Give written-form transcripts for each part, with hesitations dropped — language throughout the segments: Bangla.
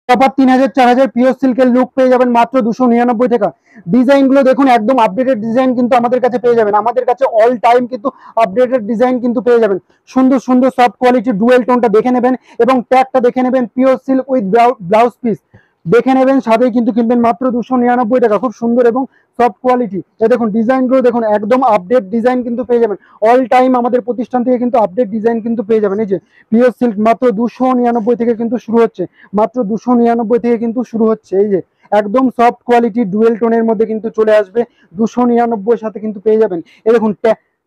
প্রপার 3000 4000 পিওর সিল্কের লুক পেয়ে যাবেন মাত্র 299 টাকা। ডিজাইন গুলো দেখুন একদম আপডেটেড ডিজাইন কিন্তু আমাদের কাছে পেয়ে যাবেন, আমাদের কাছে অল টাইম কিন্তু আপডেটেড ডিজাইন কিন্তু পেয়ে যাবেন। সুন্দর সুন্দর সফট কোয়ালিটি ডুয়েল টোনটা দেখে নেবেন এবং ট্যাগটা দেখে নেবেন, pure silk with blouse piece দেখে নেবেন, সাথে কিন্তু কিনবেন মাত্র 299 টাকা। খুব সুন্দর এবং সফট কোয়ালিটি। এ দেখুন ডিজাইনগুলো দেখুন একদম আপডেট ডিজাইন কিন্তু পেয়ে যাবেন, অল টাইম আমাদের প্রতিষ্ঠান থেকে কিন্তু আপডেট ডিজাইন কিন্তু পেয়ে যাবেন। এই যে পিওর সিল্ক মাত্র 299 থেকে কিন্তু শুরু হচ্ছে, মাত্র 299 থেকে কিন্তু শুরু হচ্ছে। এই যে একদম সফট কোয়ালিটি ডুয়েল টোনের মধ্যে কিন্তু চলে আসবে 299 সাথে কিন্তু পেয়ে যাবেন। এই দেখুন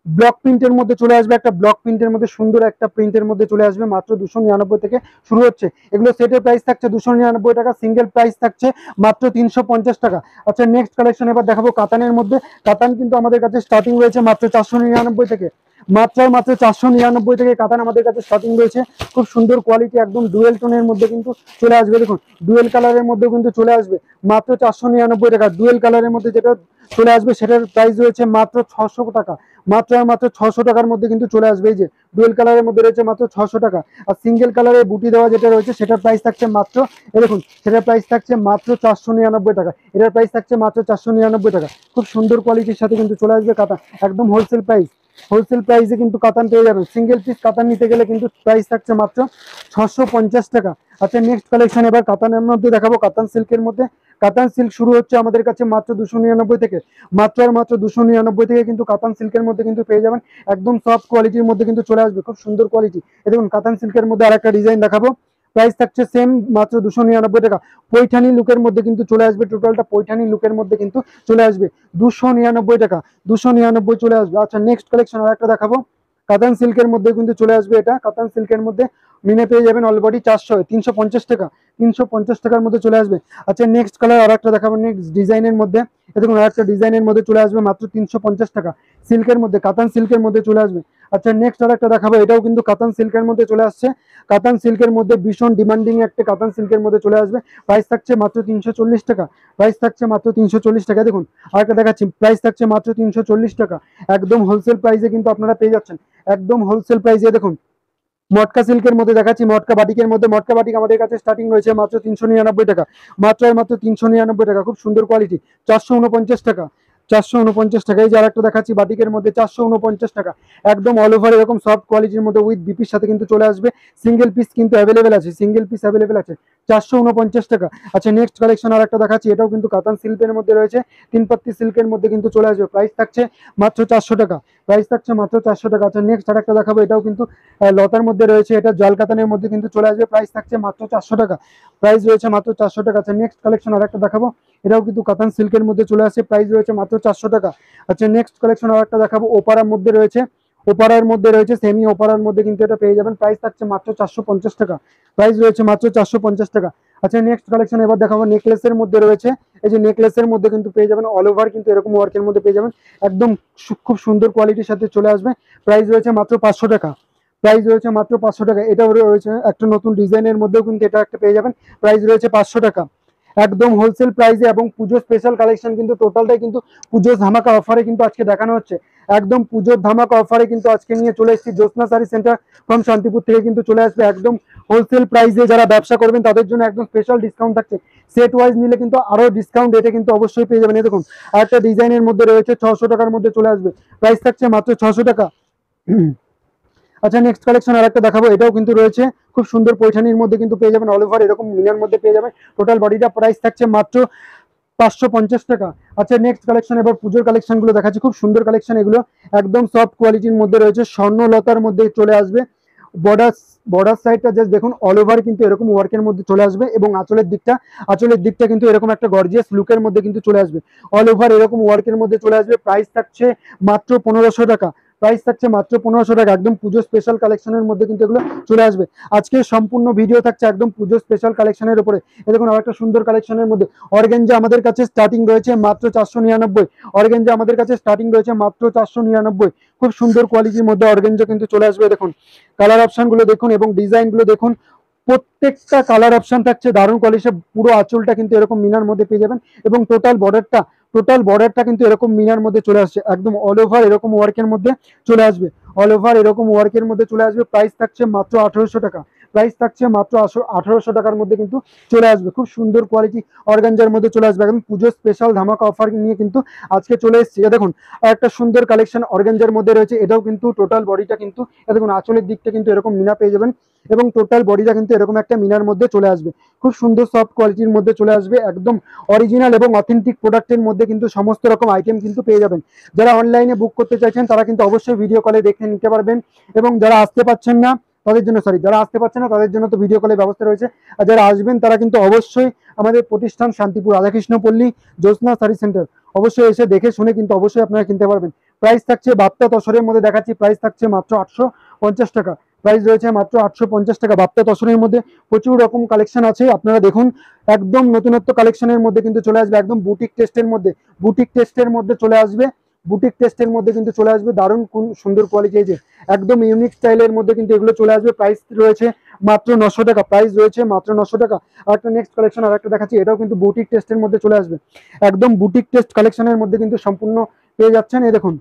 ব্লক প্রিন্টের মধ্যে চলে আসবে, একটা ব্লক প্রিন্টের মধ্যে সুন্দর একটা প্রিন্টের মধ্যে চলে আসবে, মাত্র 299 থেকে শুরু হচ্ছে। এগুলো সেটের প্রাইস থাকছে 299 টাকা, সিঙ্গেল প্রাইস থাকছে মাত্র 350 টাকা। আচ্ছা নেক্সট কালেকশন এবার দেখাবো কাতানের মধ্যে। কাতান কিন্তু আমাদের কাছে স্টার্টিং রয়েছে মাত্র 499 থেকে, মাত্র 499 থেকে কাতান আমাদের কাছে স্টার্টিং রয়েছে। খুব সুন্দর কোয়ালিটি একদম ডুয়েল টোনের মধ্যে কিন্তু চলে আসবে। দেখুন ডুয়েল কালারের মধ্যেও কিন্তু চলে আসবে মাত্র 499 টাকা। ডুয়েল কালারের মধ্যে যেটা চলে আসবে সেটার প্রাইস রয়েছে মাত্র 600 টাকা, মাত্র 600 টাকার মধ্যে কিন্তু চলে আসবে। এই যে ডুয়েল কালারের মধ্যে রয়েছে মাত্র 600 টাকা। আর সিঙ্গেল কালারের বুটি দেওয়া যেটা রয়েছে সেটার প্রাইস থাকছে মাত্র, দেখুন সেটার প্রাইস থাকছে মাত্র 499 টাকা, এটার প্রাইস থাকছে মাত্র 499 টাকা। খুব সুন্দর কোয়ালিটির সাথে কিন্তু চলে আসবে কাতান, একদম হোলসেল প্রাইস, হোলসেল প্রাইসে কিন্তু কাতান পেয়ে যাবেন। সিঙ্গেল পিস কাতান নিতে গেলে কিন্তু প্রাইস থাকছে মাত্র 650 টাকা। আচ্ছা নেক্সট কালেকশন এবার কাতানের মধ্যে দেখাবো, কাতান সিল্কের মধ্যে। কাতান সিল্ক শুরু হচ্ছে আমাদের কাছে মাত্র 299 থেকে, মাত্র 299 থেকে কিন্তু কাতান সিল্কের মধ্যে কিন্তু পেয়ে যাবেন, একদম সফট কোয়ালিটির মধ্যে কিন্তু চলে আসবে, খুব সুন্দর কোয়ালিটি। দেখুন কাতান সিল্কের মধ্যে আরেকটা ডিজাইন দেখাবো, প্রাইস থাকছে সেম মাত্র 299 টাকা। পৈঠানি লুকের মধ্যে কিন্তু চলে আসবে, টোটালটা পৈঠানি লুকের মধ্যে কিন্তু চলে আসবে 299 টাকা, 299 চলে আসবে। আচ্ছা নেক্সট কালেকশন আর একটা দেখাবো, কাতান সিল্কের মধ্যে কিন্তু চলে আসবে, এটা কাতান সিল্কের মধ্যে মিনে পেয়ে যাবেন অলবডি 350 টাকা, 350 টাকার মধ্যে চলে আসবে। আচ্ছা নেক্সট কালার আর একটা দেখাবো, নেক্সট ডিজাইনের মধ্যে। দেখুন আর একটা ডিজাইনের মধ্যে চলে আসবে মাত্র 350 টাকা, সিল্কের মধ্যে কাতান সিল্কের মধ্যে চলে আসবে। আচ্ছা নেক্সট আর একটা দেখাবো, এটাও কিন্তু কাতান সিল্কের মধ্যে চলে আসছে, কাতান সিল্কের মধ্যে ভীষণ ডিমান্ডিং একটা কাতান সিল্কের মধ্যে চলে আসবে। প্রাইস থাকছে মাত্র 340 টাকা, প্রাইস থাকছে মাত্র 340 টাকা। দেখুন আর একটা দেখাচ্ছি, প্রাইস থাকছে মাত্র 340 টাকা, একদম হোলসেল প্রাইসে কিন্তু আপনারা পেয়ে যাচ্ছেন, একদম হোলসেল প্রাইসে। দেখুন মটকা সিল্কের মধ্যে দেখাচ্ছি, মটকা বাটিকের মধ্যে, মটকা বাটিক আমাদের কাছে স্টার্টিং রয়েছে মাত্র 399 টাকা, মাত্র 399 টাকা। খুব সুন্দর কোয়ালিটি, 449 টাকা, 449 টাকা। এই যে আরেকটা দেখাচ্ছি বাটিকের মধ্যে 449 টাকা, একদম অল ওভার এরকম সফট কোয়ালিটির মধ্যে উইথ বিপির সাথে কিন্তু চলে আসবে। সিঙ্গেল পিস কিন্তু অ্যাভেলেবেল আছে, সিঙ্গেল পিস অ্যাভেলেবেল আছে, 449 টাকা। আচ্ছা নেক্সট কালেকশন আর একটা দেখাচ্ছি, এটাও কিন্তু কাতান সিল্কের মধ্যে রয়েছে, তিন পাত্তি সিল্কের মধ্যে কিন্তু চলে আসবে। প্রাইস থাকছে মাত্র 400 টাকা, প্রাইস থাকছে মাত্র 400 টাকা। আচ্ছা নেক্সট আর একটা দেখাবো, এটাও কিন্তু লতার মধ্যে রয়েছে, এটা জল কাতানের মধ্যে কিন্তু চলে আসবে, প্রাইস থাকছে মাত্র 400 টাকা, প্রাইস রয়েছে মাত্র 400 টাকা। আচ্ছা নেক্সট কালেকশন আর একটা দেখাবো, এটাও কিন্তু কাতান সিল্কের মধ্যে চলে আসে, প্রাইস রয়েছে মাত্র 400 টাকা। আচ্ছা নেক্সট কালেকশন আর একটা দেখাবো, ওপারার মধ্যে রয়েছে, ওপারার মধ্যে রয়েছে, সেমি ওপারার মধ্যে কিন্তু এটা পেয়ে যাবেন, প্রাইস থাকছে মাত্র 450 টাকা, প্রাইস রয়েছে মাত্র 450 টাকা। আচ্ছা নেক্সট কালেকশন এবার দেখাবো, নেকলেসের মধ্যে রয়েছে, এই যে নেকলেসের মধ্যে কিন্তু পেয়ে যাবেন অল ওভার কিন্তু এরকম ওয়ার্কের মধ্যে পেয়ে যাবেন, একদম খুব সুন্দর কোয়ালিটির সাথে চলে আসবে। প্রাইস রয়েছে মাত্র 500 টাকা, প্রাইস রয়েছে মাত্র 500 টাকা। এটাও রয়েছে একটা নতুন ডিজাইনের মধ্যেও কিন্তু এটা একটা পেয়ে যাবেন, প্রাইস রয়েছে 500 টাকা, একদম হোলসেল প্রাইসে। এবং পুজো স্পেশাল কালেকশন কিন্তু টোটালটাই কিন্তু পুজোর ধামাকা অফারে কিন্তু আজকে দেখানো হচ্ছে, একদম পুজোর ধামাকা অফারে কিন্তু আজকে নিয়ে চলে এসেছি। জ্যোৎস্না শাড়ি সেন্টার ফ্রম শান্তিপুর থেকে কিন্তু চলে আসবে একদম হোলসেল প্রাইসে। যারা ব্যবসা করবেন তাদের জন্য একদম স্পেশাল ডিসকাউন্ট থাকছে, সেট ওয়াইজ নিলে কিন্তু আরো ডিসকাউন্ট রেটে কিন্তু অবশ্যই পেয়ে যাবেন। এই দেখুন আর একটা ডিজাইনের মধ্যে রয়েছে, 600 টাকার মধ্যে চলে আসবে, প্রাইস থাকছে মাত্র 600 টাকা। আচ্ছা নেক্সট কালেকশন আর একটা দেখাবো, এটাও কিন্তু রয়েছে খুব সুন্দর পৈঠানির মধ্যে কিন্তু পেয়ে যাবেন, অল ওভার এরকম মিনার মধ্যে পেয়ে যাবেন, টোটাল বডিটা প্রাইস থাকছে মাত্র 550 টাকা। আচ্ছা নেক্সট কালেকশন এবার পুজোর কালেকশন গুলো দেখাচ্ছি, খুব সুন্দর কালেকশন এগুলো, একদম সফট কোয়ালিটির মধ্যে রয়েছে, স্বর্ণলতার মধ্যে চলে আসবে। বর্ডার বর্ডার সাইডটা জাস্ট দেখুন অল ওভার কিন্তু এরকম ওয়ার্কের মধ্যে চলে আসবে, এবং আঁচলের দিকটা কিন্তু এরকম একটা গর্জিয়াস লুকের মধ্যে কিন্তু চলে আসবে, অল ওভার এরকম ওয়ার্কের মধ্যে চলে আসবে। প্রাইস থাকছে মাত্র 1500 টাকা, প্রাইস থাকছে মাত্র 1500 টাকা, একদম পুজো স্পেশাল কালেকশনের মধ্যে কিন্তু এগুলো চলে আসবে। আজকে সম্পূর্ণ ভিডিও থাকছে একদম পুজো স্পেশাল কালেকশনের উপরে। এই দেখুন আরেকটা সুন্দর কালেকশনের মধ্যে অর্গানজা আমাদের কাছে স্টার্টিং রয়েছে মাত্র 499, অর্গানজা আমাদের কাছে স্টার্টিং রয়েছে মাত্র 499। খুব সুন্দর কোয়ালিটির মধ্যে অর্গানজা কিন্তু চলে আসবে। দেখুন কালার অপশন গুলো দেখুন এবং ডিজাইন গুলো দেখুন, প্রত্যেকটা কালার অপশন থাকছে দারুণ কোয়ালিটি। পুরো আঁচলটা কিন্তু এরকম মিনার মধ্যে পেয়ে যাবেন, এবং টোটাল বর্ডারটা কিন্তু এরকম মিনার মধ্যে চলে আসছে, একদম অল ওভার এরকম ওয়ার্কের মধ্যে চলে আসবে, অল ওভার এরকম ওয়ার্কের মধ্যে চলে আসবে। প্রাইস থাকছে মাত্র 1800 টাকা, প্রাইস থাকছে মাত্র 1800 টাকার মধ্যে কিন্তু চলে আসবে। খুব সুন্দর কোয়ালিটি অর্গানজার মধ্যে চলে আসবে, একদম পুজো স্পেশাল ধামাকা অফার নিয়ে কিন্তু আজকে চলে এসেছি। দেখুন একটা সুন্দর কালেকশন অর্গানজার মধ্যে রয়েছে, এটাও কিন্তু টোটাল বডিটা কিন্তু দেখুন আঁচলের দিকটা কিন্তু এরকম মিনা পেয়ে যাবেন এবং টোটাল বডিটা কিন্তু এরকম একটা মিনার মধ্যে চলে আসবে। খুব সুন্দর সফট কোয়ালিটির মধ্যে চলে আসবে, একদম অরিজিনাল এবং অথেন্টিক প্রোডাক্টের মধ্যে কিন্তু সমস্ত রকম আইটেম কিন্তু পেয়ে যাবেন। যারা অনলাইনে বুক করতে চাইছেন তারা কিন্তু অবশ্যই ভিডিও কলে দেখে নিতে পারবেন, এবং যারা আসতে পারছেন না তাদের জন্য যারা আসতে পারছেন না তাদের জন্য তো ভিডিও কলের ব্যবস্থা রয়েছে। আর যারা আসবেন তারা কিন্তু অবশ্যই আমাদের প্রতিষ্ঠান শান্তিপুর রাধাকৃষ্ণ পল্লী জ্যোৎস্না শাড়ি সেন্টার অবশ্যই এসে দেখে শুনে কিন্তু অবশ্যই আপনারা কিনতে পারবেন। প্রাইস থাকছে বাপ্তা তসরের মধ্যে দেখাচ্ছি, প্রাইস থাকছে মাত্র 850 টাকা। প্রাইস রয়েছে মাত্র 850 টাকা। বাপ্তা তসরের মধ্যে প্রচুর রকম কালেকশন আছে, আপনারা দেখুন একদম নতুনত্ব কালেকশনের মধ্যে কিন্তু চলে আসবে, একদম বুটিক টেস্টের মধ্যে চলে আসবে। বুটিক টেস্টের মধ্যে কিন্তু চলে আসবে, দারুণ সুন্দর কোয়ালিটি, এই যে একদম ইউনিক স্টাইলের মধ্যে কিন্তু এগুলো চলে আসবে। প্রাইস রয়েছে মাত্র 900 টাকা। প্রাইস রয়েছে মাত্র 900 টাকা। আর একটা নেক্সট কালেকশন আর একটা দেখাচ্ছি, এটাও কিন্তু বুটিক টেস্টের মধ্যে চলে আসবে, একদম বুটিক টেস্ট কালেকশনের মধ্যে কিন্তু সম্পূর্ণ পেয়ে যাচ্ছেন। এই দেখুন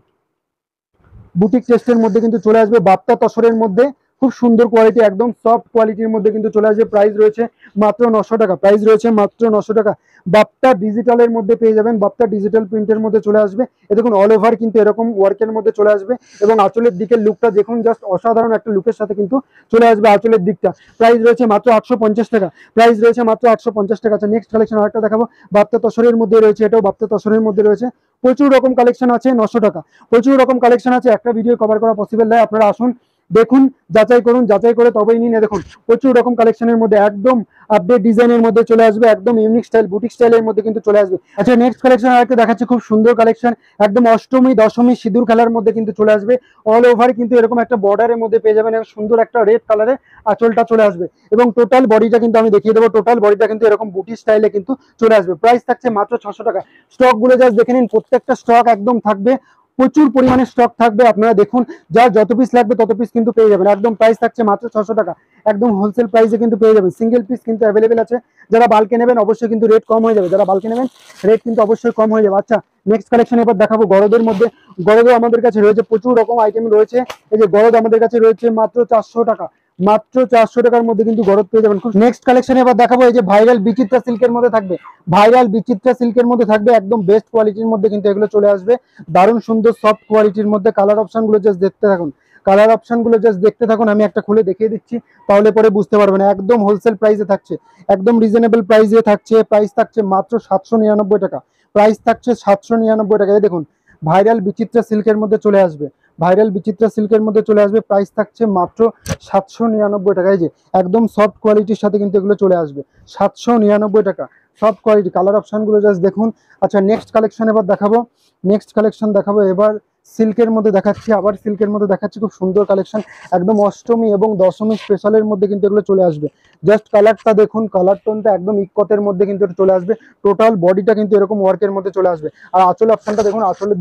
বুটিক টেস্টের মধ্যে কিন্তু চলে আসবে বাপ্তা তসরের মধ্যে, খুব সুন্দর কোয়ালিটি, একদম সফট কোয়ালিটির মধ্যে কিন্তু চলে আসবে। প্রাইস রয়েছে মাত্র 900 টাকা। প্রাইস রয়েছে মাত্র 900 টাকা। বাপ্তা ডিজিটালের মধ্যে পেয়ে যাবেন, বাপ্তা ডিজিটাল প্রিন্টের মধ্যে চলে আসবে। এ দেখুন অল ওভার কিন্তু এরকম ওয়ার্কের মধ্যে চলে আসবে, এবং আঁচলের দিকের লুকটা দেখুন, জাস্ট অসাধারণ একটা লুকের সাথে কিন্তু চলে আসবে আঁচলের দিকটা। প্রাইস রয়েছে মাত্র 850 টাকা। প্রাইস রয়েছে মাত্র 850 টাকা। আচ্ছা নেক্সট কালেকশন আরেকটা দেখাবো, বাপ্তা তসরের মধ্যে রয়েছে, এটাও বাপ্তা তসরের মধ্যে রয়েছে। প্রচুর রকম কালেকশন আছে, 900 টাকা। প্রচুর রকম কালেকশন আছে, একটা ভিডিও কভার করা পসিবল নয়। আপনারা আসুন, দেখুন, যাচাই করুন, যাচাই করে তবেই নিন। দেখুন প্রচুর রকম কালেকশনের মধ্যে একদম আপডেট ডিজাইনের মধ্যে চলে আসবে, একদম ইউনিক স্টাইল বুটিক স্টাইলের মধ্যে কিন্তু চলে আসবে। আচ্ছা নেক্সট কালেকশন আরেকটা দেখাচ্ছি, খুব সুন্দর কালেকশন, একদম অষ্টমী দশমী সিঁদুর খেলার মধ্যে কিন্তু চলে আসবে। অল ওভার কিন্তু এরকম একটা বর্ডারের মধ্যে পেয়ে যাবেন, সুন্দর একটা রেড কালারে আঁচলটা চলে আসবে, এবং টোটাল বডিটা কিন্তু আমি দেখিয়ে দেবো, টোটাল বডিটা কিন্তু এরকম বুটি স্টাইলে কিন্তু চলে আসবে। প্রাইস থাকছে মাত্র 600 টাকা। স্টক গুলো জাস্ট দেখে নিন, প্রত্যেকটা স্টক একদম থাকবে, প্রচুর পরিমাণে স্টক থাকবে, আপনারা দেখুন, যার যত পিস লাগবে তত পিস কিন্তু পেয়ে যাবেন। একদম প্রাইস থাকছে মাত্র 600 টাকা, একদম হোলসেল প্রাইসে কিন্তু পেয়ে যাবেন। সিঙ্গেল পিস কিন্তু অ্যাভেলেবেল আছে, যারা বালকে নেবেন অবশ্যই কিন্তু রেট কম হয়ে যাবে, যারা বালকে নেবেন রেট কিন্তু অবশ্যই কম হয়ে যাবে। আচ্ছা নেক্সট কালেকশন এবার দেখাবো গরদের মধ্যে। গরদও আমাদের কাছে রয়েছে, প্রচুর রকম আইটেম রয়েছে। এই যে গরদ আমাদের কাছে রয়েছে মাত্র 400 টাকা। মাত্র 400 টাকার মধ্যে কিন্তু গরদ পেয়ে যাবেন। নেক্সট কালেকশন এবার দেখাবো, এই যে ভাইরাল বিচিত্রা সিল্কের মধ্যে থাকবে, ভাইরাল বিচিত্রা সিল্কের মধ্যে থাকবে, একদম বেস্ট কোয়ালিটির মধ্যে কিন্তু এগুলো চলে আসবে, দারুণ সুন্দর সফট কোয়ালিটির মধ্যে। কালার অপশন গুলো জাস্ট দেখতে থাকুন, কালার অপশন গুলো জাস্ট দেখতে থাকুন, আমি একটা খুলে দেখিয়ে দিচ্ছি, তাহলে পরে বুঝতে পারবেন। একদম হোলসেল প্রাইসে থাকছে, একদম রিজনেবল প্রাইসে থাকছে। প্রাইস থাকছে মাত্র 799 টাকা। প্রাইস থাকছে 799 টাকা। এই দেখুন ভাইরাল বিচিত্রা সিল্কের মধ্যে চলে আসবে, ভাইরাল বিচিত্রা সিল্কের মধ্যে চলে আসবে। প্রাইস থাকছে মাত্র 799 টাকা। এই যে একদম সফট কোয়ালিটির সাথে কিন্তু এগুলো চলে আসবে, 799 টাকা সফট কোয়ালিটি। কালার অপশন গুলো জাস্ট দেখুন। আচ্ছা নেক্সট কালেকশন এবার দেখাবো, নেক্সট কালেকশন দেখাবো এবার সিল্কের মধ্যে দেখাচ্ছি, আবার সিল্কের মধ্যে দেখাচ্ছি, খুব সুন্দর কালেকশন, একদম অষ্টমী এবং দশমী স্পেশালের মধ্যে কিন্তু এগুলো চলে আসবে। জাস্ট কালারটা দেখুন, কালার টোনটা একদম ইকতের মধ্যে কিন্তু চলে আসবে। টোটাল বডিটা কিন্তু এরকম ওয়ার্কের মধ্যে চলে আসবে। আর আঁচল অপশনটা দেখুন, আঁচলের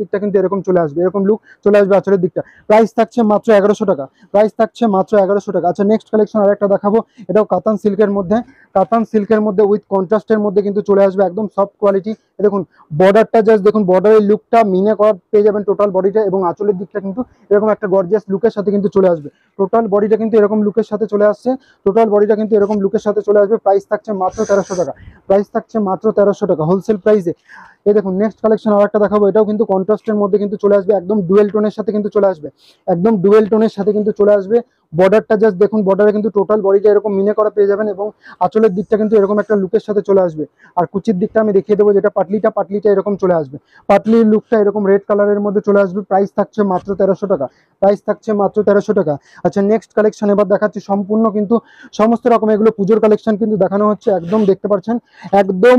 দিকটা কিন্তু এরকম চলে আসবে, এরকম লুক চলে আসবে আঁচলের দিকটা। প্রাইস থাকছে মাত্র 1100 টাকা। প্রাইস থাকছে মাত্র 1100 টাকা। আচ্ছা নেক্সট কালেকশন আরেকটা দেখাবো, এটাও কাতান সিল্কের মধ্যে, কাতান সিল্কের মধ্যে উইথ কন্ট্রাস্টের মধ্যে কিন্তু চলে আসবে, একদম সফট কোয়ালিটি। দেখুন বর্ডারটা জাস্ট দেখুন, বর্ডারের লুকটা মিনে করা পেয়ে যাবেন টোটাল বডিটা, এবং আঁচলের দিকটা কিন্তু এরকম একটা গর্জিয়াস লুকের সাথে কিন্তু চলে আসবে। টোটাল বডিটা কিন্তু এরকম লুকের সাথে চলে আসছে, টোটাল বডিটা কিন্তু এরকম লুকের সাথে চলে আসবে। প্রাইস থাকছে মাত্র 1300 টাকা। প্রাইস থাকছে মাত্র 1300 টাকা হোলসেল প্রাইসে। এই দেখুন নেক্সট কালেকশন আর একটা দেখাবো, এটাও কিন্তু কন্ট্রাস্টের মধ্যে কিন্তু চলে আসবে, একদম ডুয়েল টোনের সাথে কিন্তু চলে আসবে, একদম ডুয়েল টোনের সাথে কিন্তু চলে আসবে। বর্ডারটা জাস্ট দেখুন, বর্ডারে কিন্তু টোটাল বডিটা এরকম মিনে করা পেয়ে যাবেন, এবং আঁচলের দিকটা কিন্তু এরকম একটা লুকের সাথে চলে আসবে। আর কুচির দিকটা আমি দেখিয়ে দেবো, যেটা পাটলিটা এরকম চলে আসবে, পাটলির লুকটা এরকম রেড কালারের মধ্যে চলে আসবে। প্রাইস থাকছে মাত্র 1300 টাকা। প্রাইস থাকছে মাত্র 1300 টাকা। আচ্ছা নেক্সট কালেকশন এবার দেখাচ্ছি, সম্পূর্ণ কিন্তু সমস্ত রকম এগুলো পুজোর কালেকশন কিন্তু দেখানো হচ্ছে, একদম দেখতে পাচ্ছেন একদম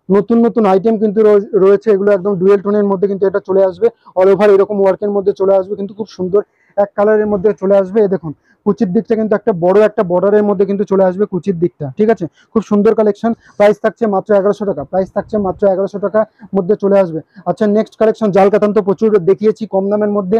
নতুন নতুন আইটেম কিন্তু রয়েছে, এগুলো একদম ডুয়েল টোনের মধ্যে কিন্তু এটা চলে আসবে, অল ওভার এরকম ওয়ার্কের মধ্যে চলে আসবে, কিন্তু খুব সুন্দর এক কালারের মধ্যে চলে আসবে। দেখুন কুচির দিকটা কিন্তু একটা বড় একটা বর্ডারের মধ্যে কিন্তু চলে আসবে কুচির দিকটা, ঠিক আছে, খুব সুন্দর কালেকশন। প্রাইস থাকছে মাত্র 1100 টাকা। প্রাইস থাকছে মাত্র 1100 টাকা মধ্যে চলে আসবে। আচ্ছা নেক্সট কালেকশন, জাল কাতান তো প্রচুর দেখিয়েছি, কম দামের মধ্যে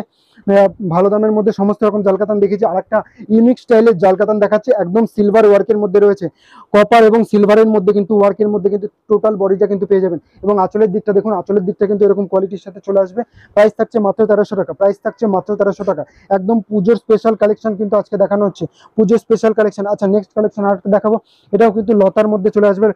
ভালো দামের মধ্যে সমস্ত রকম জাল কাতান দেখিয়েছি। আর একটা ইউনিক স্টাইলের জাল কাতান দেখাচ্ছে, একদম সিলভার ওয়ার্কের মধ্যে রয়েছে, কপার এবং সিলভারের মধ্যে কিন্তু ওয়ার্কের মধ্যে কিন্তু টোটাল বডিটা কিন্তু পেয়ে যাবেন, এবং আঁচলের দিকটা দেখুন, আঁচলের দিকটা কিন্তু এরকম কোয়ালিটির সাথে চলে আসবে। প্রাইস থাকছে মাত্র 1300 টাকা। প্রাইস থাকছে মাত্র 1300 টাকা। একদম পুজোর স্পেশাল কালেকশন কিন্তু আজকে আজকে দেখানো হচ্ছে পুজো স্পেশাল কালেকশন। আচ্ছা নেক্সট কালেকশন আর দেখাবো, এটাও কিন্তু লতার মধ্যে চলে আসবে,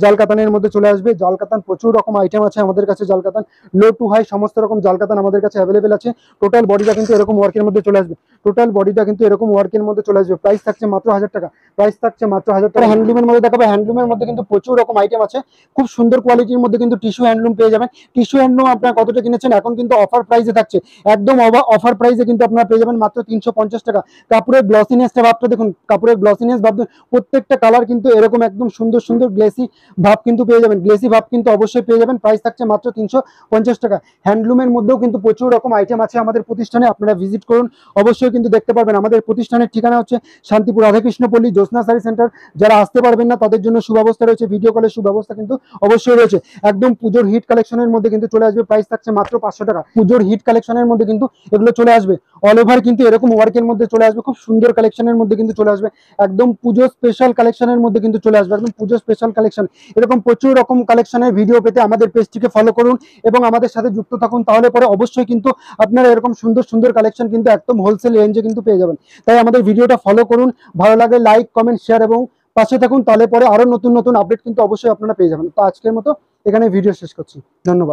জাল কাতানের মধ্যে চলে আসবে। জাল কাতান প্রচুর রকম আইটেম আছে আমাদের কাছে, জাল কাতান লো টু হাই সমস্ত রকম জাল কাতান আমাদের কাছে অ্যাভেলেবেল আছে। টোটাল বডিটা কিন্তু এরকম ওয়ার্কের মধ্যে চলে আসবে, টোটাল বডিটা কিন্তু এরকম ওয়ার্কের মধ্যে চলে আসবে। প্রাইস থাকছে মাত্র 1000 টাকা, প্রাইস থাকছে মাত্র 1000 টাকা। হ্যান্ডলুমের মধ্যে দেখাবো, হ্যান্ডলুমের মধ্যে কিন্তু প্রচুর রকম আইটেম আছে, খুব সুন্দর কোয়ালিটির মধ্যে কিন্তু টিস্যু হ্যান্ডলুম পেয়ে যাবেন। টিস্যু হ্যান্ডলুম আপনারা কতটা কিনেছেন, এখন কিন্তু অফার প্রাইসে থাকছে, একদম অফার প্রাইসে কিন্তু আপনারা পেয়ে যাবেন মাত্র 350 টাকা। কাপড়ের গ্লসিনেসটা ভাবটা দেখুন, কাপড়ের গ্লসিনেস ভাব, প্রত্যেকটা কালার কিন্তু এরকম একদম সুন্দর সুন্দর গ্লেসি ভাব কিন্তু পেয়ে যাবেন, গ্লেসি ভাব কিন্তু অবশ্যই পেয়ে যাবেন। প্রাইস থাকছে মাত্র 350 টাকা। হ্যান্ডলুমের মধ্যেও কিন্তু প্রচুর রকম আইটেম আছে আমাদের প্রতিষ্ঠানে, আপনারা ভিজিট করুন, অবশ্যই কিন্তু দেখতে পারবেন। আমাদের প্রতিষ্ঠানের ঠিকানা হচ্ছে শান্তিপুর রাধাকৃষ্ণপল্লী জ্যোৎস্না শাড়ি সেন্টার। যারা আসতে পারবেন না তাদের জন্য সুব্যবস্থা রয়েছে, ভিডিও কলের সুব্যবস্থা কিন্তু অবশ্যই রয়েছে। একদম পুজোর হিট কালেকশনের মধ্যে কিন্তু চলে আসবে, প্রাইস থাকছে মাত্র 500 টাকা। পুজোর হিট কালেকশনের মধ্যে কিন্তু এগুলো চলে আসবে, অল ওভার কিন্তু এরকম ওয়ার্কের মধ্যে চলে আসবে, খুব সুন্দর কালেকশনের মধ্যে কিন্তু চলে আসবে, একদম পুজো স্পেশাল কালেকশনের মধ্যে কিন্তু চলে আসবে, একদম পুজো স্পেশাল কালেকশন। এরকম প্রচুর রকম কালেকশনের ভিডিও পেতে আমাদের পেজটিকে ফলো করুন এবং আমাদের সাথে যুক্ত থাকুন, তাহলে পরে অবশ্যই কিন্তু আপনারা এরকম সুন্দর সুন্দর কালেকশন কিন্তু একদম হোলসেল রেঞ্জে কিন্তু পেয়ে যাবেন। তাই আমাদের ভিডিওটা ফলো করুন, ভালো লাগলে লাইক কমেন্ট শেয়ার এবং পাশে থাকুন, তাহলে পরে আরো নতুন নতুন আপডেট কিন্তু অবশ্যই আপনারা পেয়ে যাবেন। তো আজকের মতো এখানে ভিডিও শেষ করছি, ধন্যবাদ।